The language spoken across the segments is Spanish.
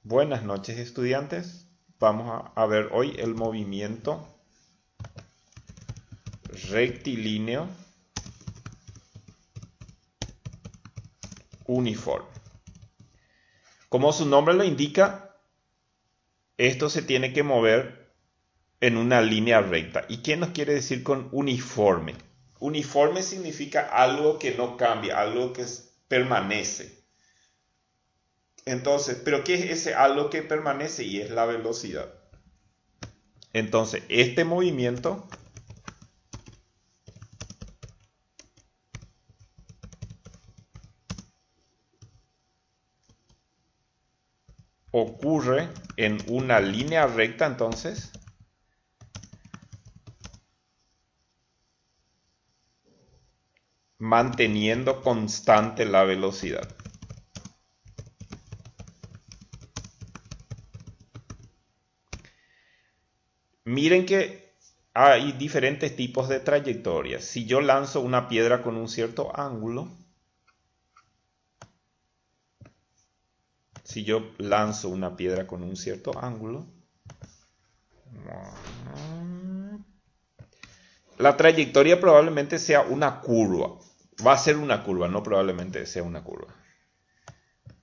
Buenas noches, estudiantes. Vamos a ver hoy el movimiento rectilíneo uniforme. Como su nombre lo indica, esto se tiene que mover en una línea recta. ¿Y qué nos quiere decir con uniforme? Uniforme significa algo que no cambia, algo que permanece. Entonces, ¿pero qué es ese algo que permanece? Y es la velocidad. Entonces, este movimiento ocurre en una línea recta, entonces, manteniendo constante la velocidad. Miren que hay diferentes tipos de trayectorias. Si yo lanzo una piedra con un cierto ángulo, la trayectoria probablemente sea una curva. Va a ser una curva, no probablemente sea una curva.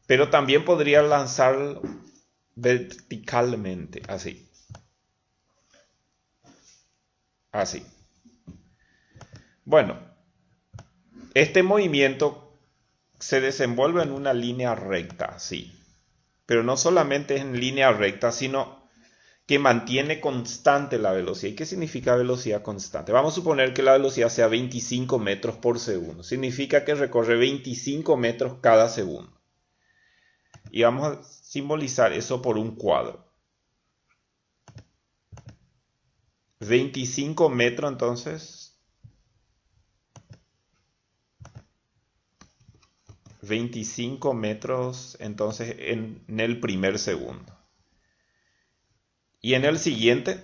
Pero también podría lanzar verticalmente, así. Así. Bueno, este movimiento se desenvuelve en una línea recta, sí. Pero no solamente en línea recta, sino que mantiene constante la velocidad. ¿Y qué significa velocidad constante? Vamos a suponer que la velocidad sea 25 metros por segundo. Significa que recorre 25 metros cada segundo. Y vamos a simbolizar eso por un cuadro. 25 metros entonces. 25 metros entonces en el primer segundo. Y en el siguiente,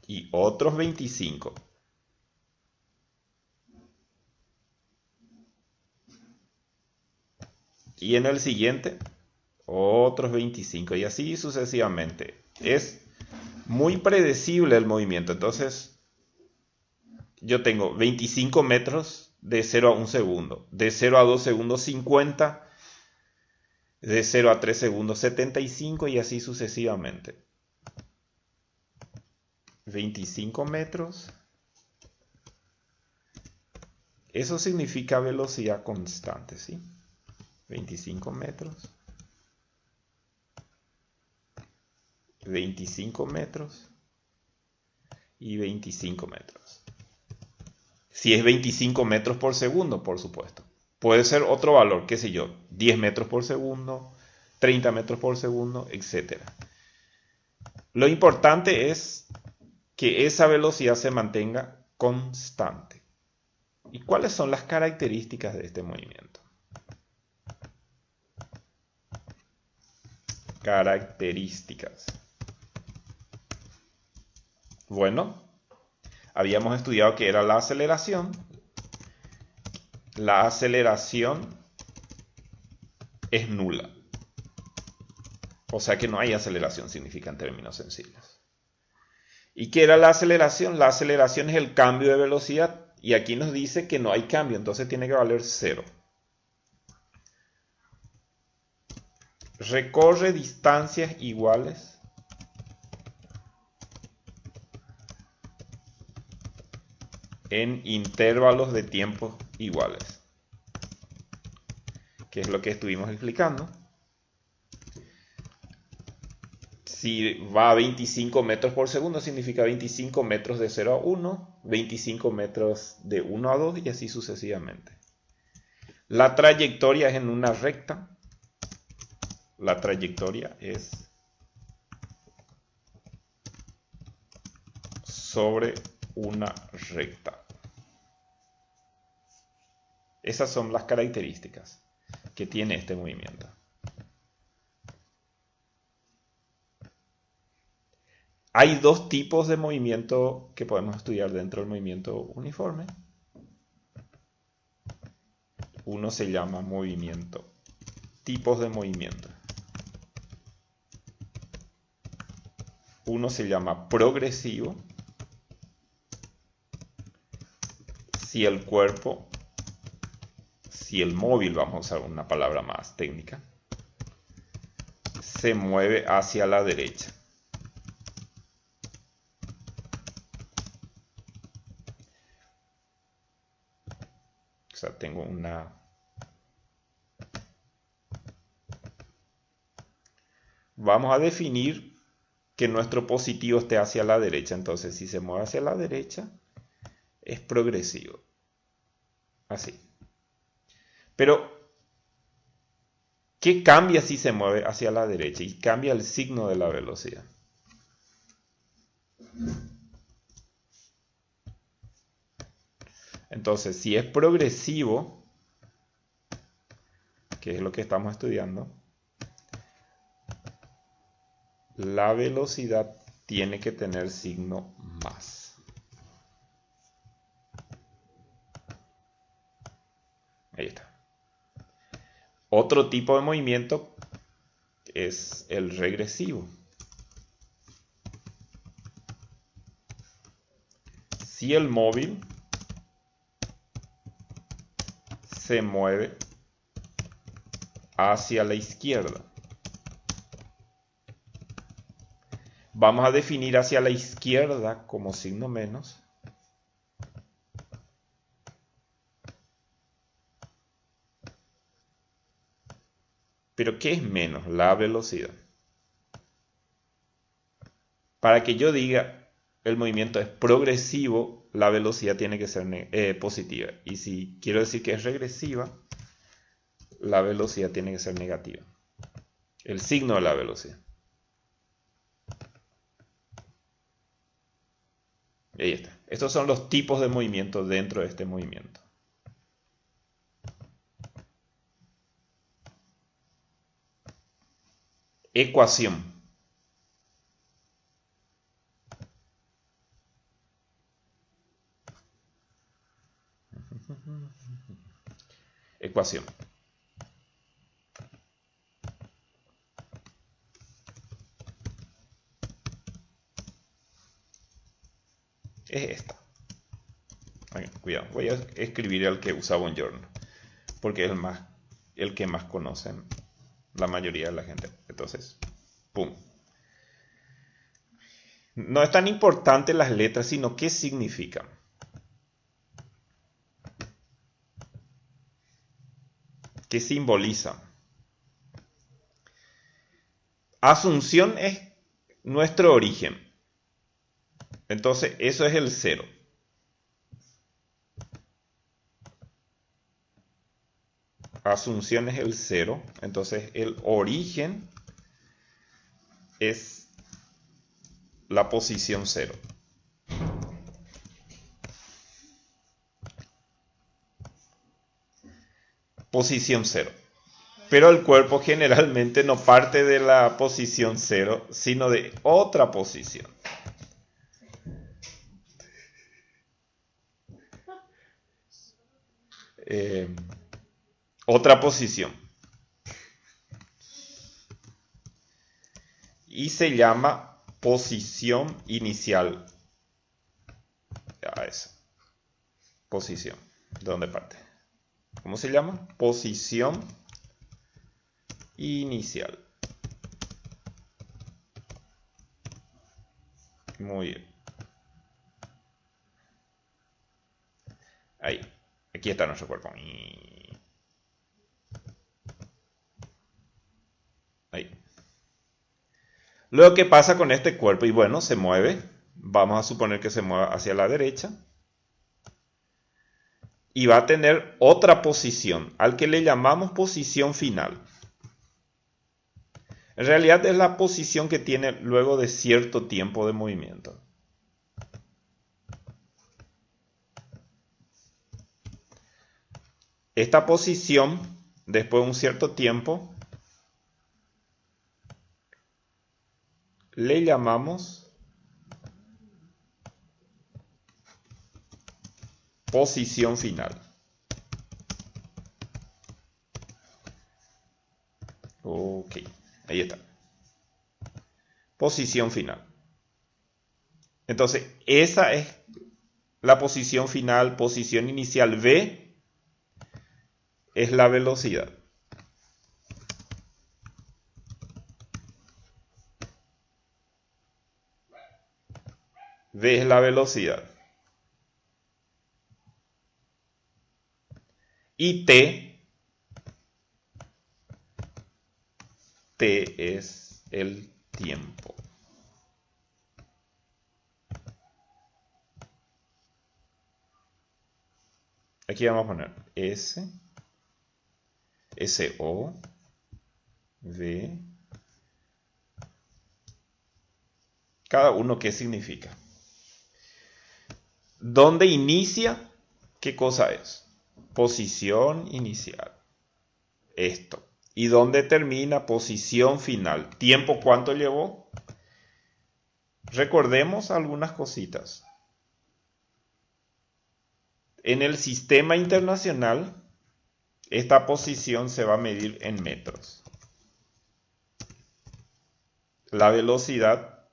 y otros 25. Y en el siguiente, otros 25. Y así sucesivamente. Es muy predecible el movimiento. Entonces, yo tengo 25 metros de 0 a 1 segundo. De 0 a 2 segundos, 50. De 0 a 3 segundos, 75. Y así sucesivamente. 25 metros. Eso significa velocidad constante, ¿sí? 25 metros. 25 metros. Y 25 metros. Si es 25 metros por segundo, por supuesto. Puede ser otro valor, qué sé yo, 10 metros por segundo, 30 metros por segundo, etc. Lo importante es que esa velocidad se mantenga constante. ¿Y cuáles son las características de este movimiento? Características. Bueno, habíamos estudiado que era la aceleración. La aceleración es nula. O sea que no hay aceleración, significa en términos sencillos. ¿Y qué era la aceleración? La aceleración es el cambio de velocidad. Y aquí nos dice que no hay cambio, entonces tiene que valer 0. Recorre distancias iguales en intervalos de tiempo iguales. Que es lo que estuvimos explicando. Si va a 25 metros por segundo, significa 25 metros de 0 a 1, 25 metros de 1 a 2 y así sucesivamente. La trayectoria es en una recta. La trayectoria es sobre una recta. Esas son las características que tiene este movimiento. Hay dos tipos de movimiento que podemos estudiar dentro del movimiento uniforme. Uno se llama movimiento, tipos de movimiento. uno se llama progresivo si el cuerpo, si el móvil, vamos a usar una palabra más técnica, se mueve hacia la derecha. O sea, tengo una... Vamos a definir que nuestro positivo esté hacia la derecha. Entonces, si se mueve hacia la derecha, es progresivo. Así. Pero, ¿qué cambia si se mueve hacia la derecha? Y cambia el signo de la velocidad. Entonces, si es progresivo, que es lo que estamos estudiando, la velocidad tiene que tener signo más. Ahí está. Otro tipo de movimiento es el regresivo. Si el móvil se mueve hacia la izquierda, vamos a definir hacia la izquierda como signo menos. Pero ¿qué es menos? La velocidad. Para que yo diga el movimiento es progresivo, la velocidad tiene que ser positiva. Y si quiero decir que es regresiva, la velocidad tiene que ser negativa. El signo de la velocidad. Ahí está. Estos son los tipos de movimiento dentro de este movimiento. Ecuación. Ecuación. Es esta. Cuidado, voy a escribir el que usa Buongiorno, porque es el que más conocen la mayoría de la gente. Entonces, pum. No es tan importante las letras, sino qué significan. ¿Qué simboliza? Asunción es nuestro origen. Entonces, eso es el cero. Asunción es el cero. Entonces, el origen es la posición cero. Posición cero. Pero el cuerpo generalmente no parte de la posición cero, sino de otra posición. Otra posición. Y se llama posición inicial. Eso. Posición. ¿De dónde parte? ¿Cómo se llama? Posición inicial. Muy bien. Ahí. Aquí está nuestro cuerpo. Ahí. Luego, ¿qué pasa con este cuerpo? Y bueno, se mueve. Vamos a suponer que se mueva hacia la derecha. Y va a tener otra posición, al que le llamamos posición final. En realidad es la posición que tiene luego de cierto tiempo de movimiento. Esta posición, después de un cierto tiempo, le llamamos posición final. Ok, ahí está. Posición final. Entonces, esa es la posición final, posición inicial. V es la velocidad. V es la velocidad. Y T es el tiempo. Aquí vamos a poner SO, V. Cada uno, ¿qué significa? ¿Dónde inicia? ¿Qué cosa es? Posición inicial. Esto. ¿Y dónde termina? Posición final. ¿Tiempo cuánto llevó? Recordemos algunas cositas. En el sistema internacional, esta posición se va a medir en metros. La velocidad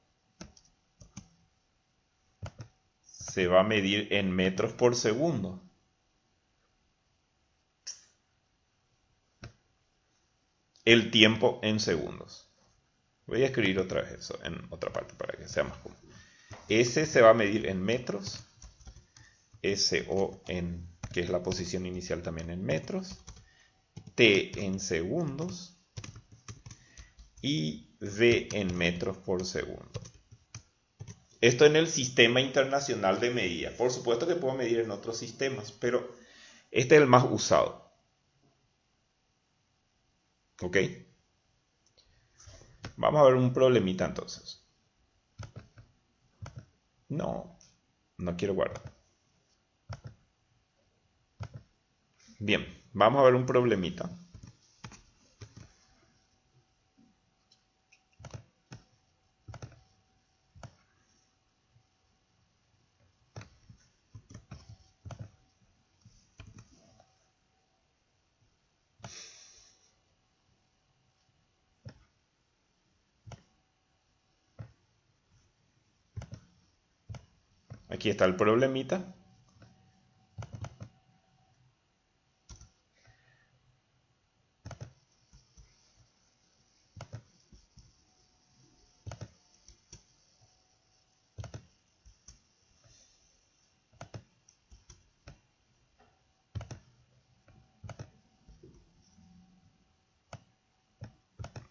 se va a medir en metros por segundo. El tiempo en segundos. Voy a escribir otra vez eso en otra parte para que sea más común. S se va a medir en metros. SO que es la posición inicial también en metros. T en segundos. Y V en metros por segundo. Esto en el sistema internacional de medida. Por supuesto que puedo medir en otros sistemas, pero este es el más usado. ¿Ok? Vamos a ver un problemita entonces. No quiero guardar. Bien, vamos a ver un problemita. Aquí está el problemita.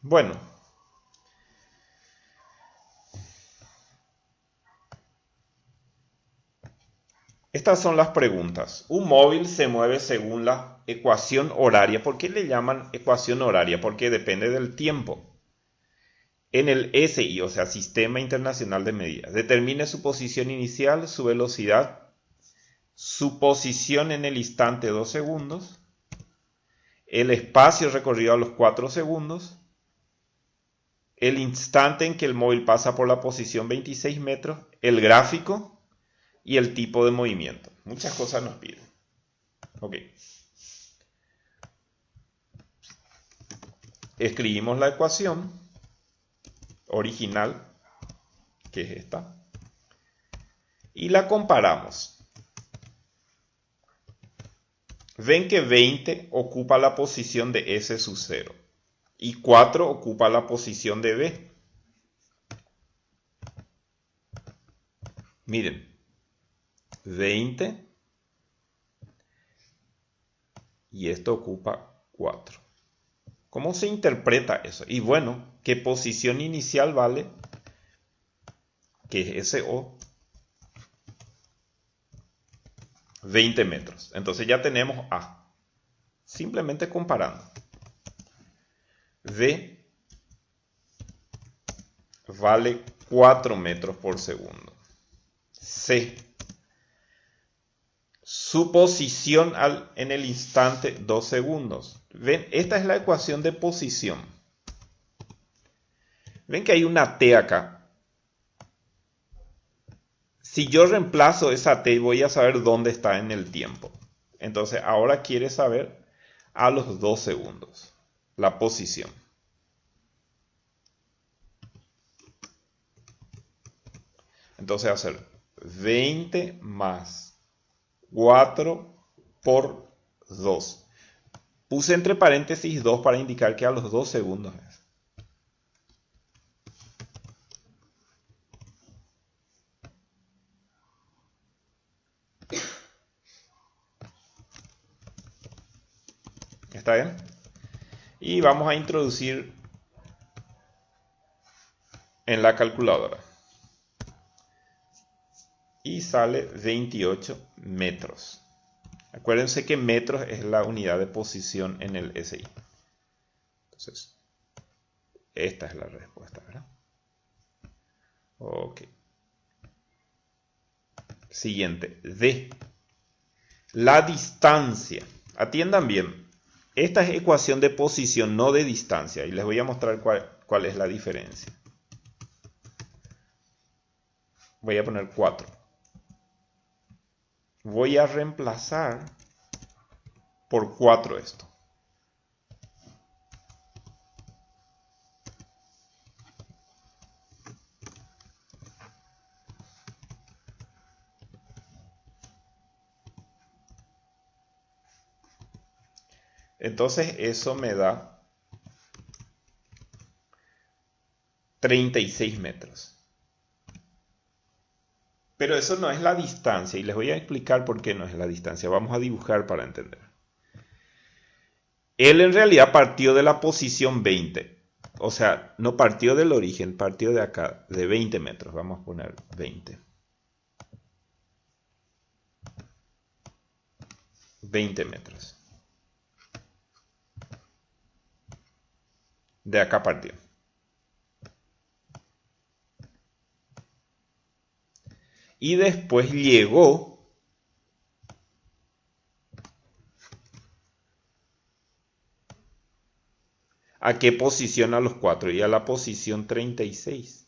Bueno, estas son las preguntas. Un móvil se mueve según la ecuación horaria. ¿Por qué le llaman ecuación horaria? Porque depende del tiempo. En el SI, o sea, Sistema Internacional de Medidas, determine su posición inicial, su velocidad, su posición en el instante 2 segundos, el espacio recorrido a los 4 segundos, el instante en que el móvil pasa por la posición 26 metros, el gráfico y el tipo de movimiento. Muchas cosas nos piden. Ok. Escribimos la ecuación original, que es esta, y la comparamos. Ven que 20 ocupa la posición de S sub 0 y 4 ocupa la posición de B. Miren, 20 y esto ocupa 4. ¿Cómo se interpreta eso? Y bueno, ¿qué posición inicial vale? Que es SO. 20 metros. Entonces ya tenemos A. Simplemente comparando. V vale 4 metros por segundo. C. Su posición en el instante 2 segundos. ¿Ven? Esta es la ecuación de posición. ¿Ven que hay una T acá? Si yo reemplazo esa T, voy a saber dónde está en el tiempo. Entonces ahora quiere saber a los 2 segundos la posición. Entonces va a ser 20 más 4 por 2. Puse entre paréntesis 2 para indicar que a los 2 segundos es. ¿Está bien? Y vamos a introducir en la calculadora. Y sale 28 metros. Acuérdense que metros es la unidad de posición en el SI. Entonces, esta es la respuesta, ¿verdad? Ok. Siguiente, D. La distancia. Atiendan bien. Esta es ecuación de posición, no de distancia. Y les voy a mostrar cuál es la diferencia. Voy a poner 4. Voy a reemplazar por 4 esto. Entonces eso me da 36 metros. Pero eso no es la distancia y les voy a explicar por qué no es la distancia. Vamos a dibujar para entender. Él en realidad partió de la posición 20. O sea, no partió del origen, partió de acá, de 20 metros. Vamos a poner 20. 20 metros. De acá partió. Y después llegó ¿a qué posición? A los 4 y a la posición 36.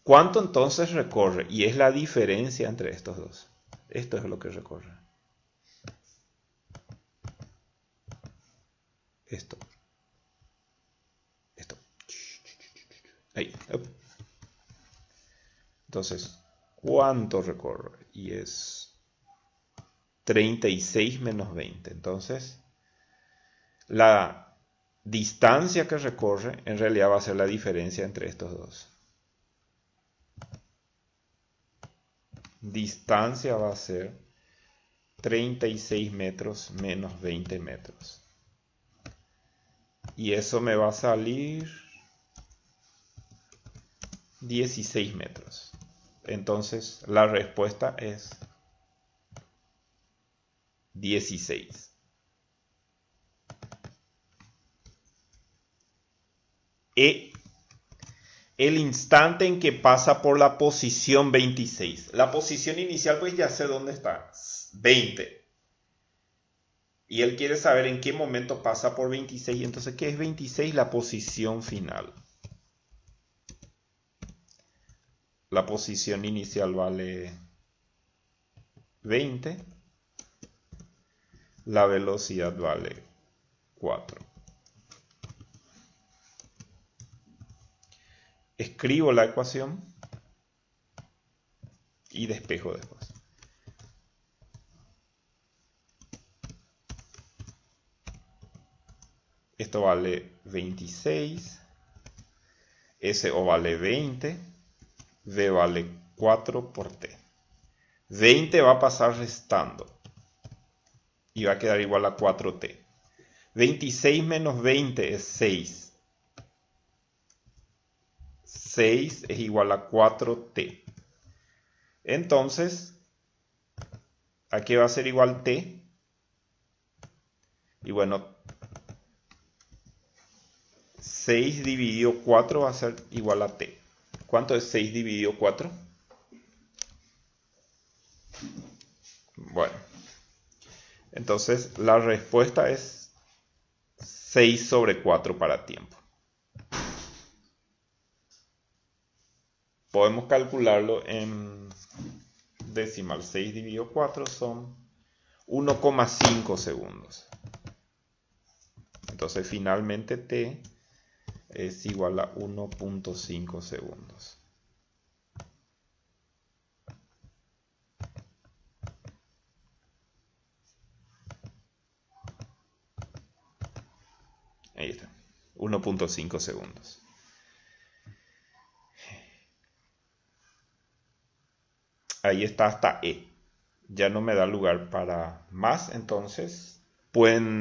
¿Cuánto entonces recorre? Y es la diferencia entre estos dos. Esto es lo que recorre. Esto. Esto. Ahí. Entonces, ¿cuánto recorre? Y es 36 menos 20. Entonces, la distancia que recorre en realidad va a ser la diferencia entre estos dos. Distancia va a ser 36 metros menos 20 metros. Y eso me va a salir 16 metros. Entonces la respuesta es 16. El instante en que pasa por la posición 26. La posición inicial, pues ya sé dónde está. 20. Y él quiere saber en qué momento pasa por 26. Entonces, ¿qué es 26? La posición final. La posición inicial vale 20. La velocidad vale 4. Escribo la ecuación y despejo después. Esto vale 26. SO vale 20. V vale 4 por T. 20 va a pasar restando. Y va a quedar igual a 4T. 26 menos 20 es 6. 6 es igual a 4T. Entonces, ¿a qué va a ser igual T? Y bueno, 6 dividido 4 va a ser igual a T. ¿Cuánto es 6 dividido 4? Bueno, entonces la respuesta es 6 sobre 4 para tiempo. Podemos calcularlo en decimal 6 dividido 4 son 1,5 segundos. Entonces finalmente t es igual a 1,5 segundos. Ahí está, 1,5 segundos. Ahí está hasta E. Ya no me da lugar para más, entonces pueden